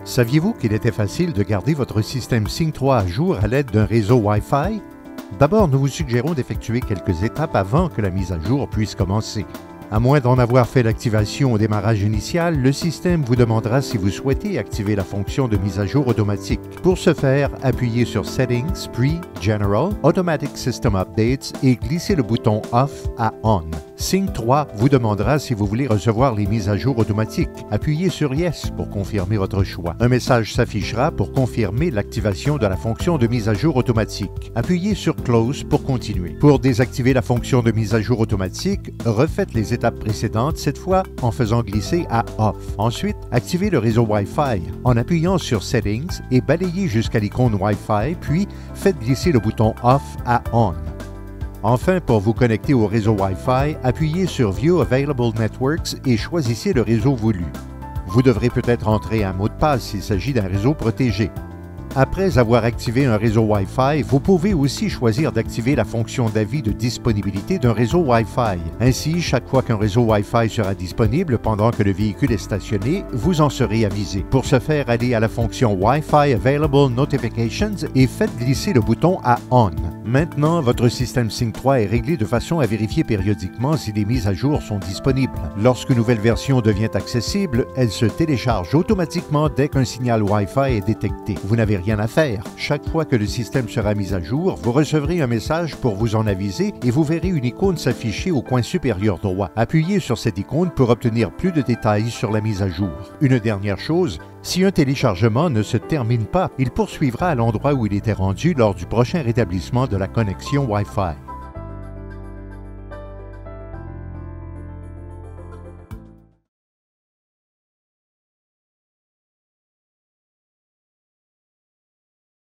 Saviez-vous qu'il était facile de garder votre système Sync 3 à jour à l'aide d'un réseau Wi-Fi? D'abord, nous vous suggérons d'effectuer quelques étapes avant que la mise à jour puisse commencer. À moins d'en avoir fait l'activation au démarrage initial, le système vous demandera si vous souhaitez activer la fonction de mise à jour automatique. Pour ce faire, appuyez sur Settings, puis General, Automatic System Updates et glissez le bouton Off à On. Sync 3 vous demandera si vous voulez recevoir les mises à jour automatiques. Appuyez sur Yes pour confirmer votre choix. Un message s'affichera pour confirmer l'activation de la fonction de mise à jour automatique. Appuyez sur Close pour continuer. Pour désactiver la fonction de mise à jour automatique, refaites les étapes précédentes, cette fois en faisant glisser à Off. Ensuite, activez le réseau Wi-Fi en appuyant sur Settings et balayez jusqu'à l'icône Wi-Fi, puis faites glisser le bouton Off à On. Enfin, pour vous connecter au réseau Wi-Fi, appuyez sur View Available Networks et choisissez le réseau voulu. Vous devrez peut-être entrer un mot de passe s'il s'agit d'un réseau protégé. Après avoir activé un réseau Wi-Fi, vous pouvez aussi choisir d'activer la fonction d'avis de disponibilité d'un réseau Wi-Fi. Ainsi, chaque fois qu'un réseau Wi-Fi sera disponible pendant que le véhicule est stationné, vous en serez avisé. Pour ce faire, allez à la fonction Wi-Fi Available Notifications et faites glisser le bouton à On. Maintenant, votre système Sync 3 est réglé de façon à vérifier périodiquement si les mises à jour sont disponibles. Lorsqu'une nouvelle version devient accessible, elle se télécharge automatiquement dès qu'un signal Wi-Fi est détecté. Vous n'avez rien à faire. Chaque fois que le système sera mis à jour, vous recevrez un message pour vous en aviser et vous verrez une icône s'afficher au coin supérieur droit. Appuyez sur cette icône pour obtenir plus de détails sur la mise à jour. Une dernière chose, si un téléchargement ne se termine pas, il poursuivra à l'endroit où il était rendu lors du prochain rétablissement de la connexion Wi-Fi.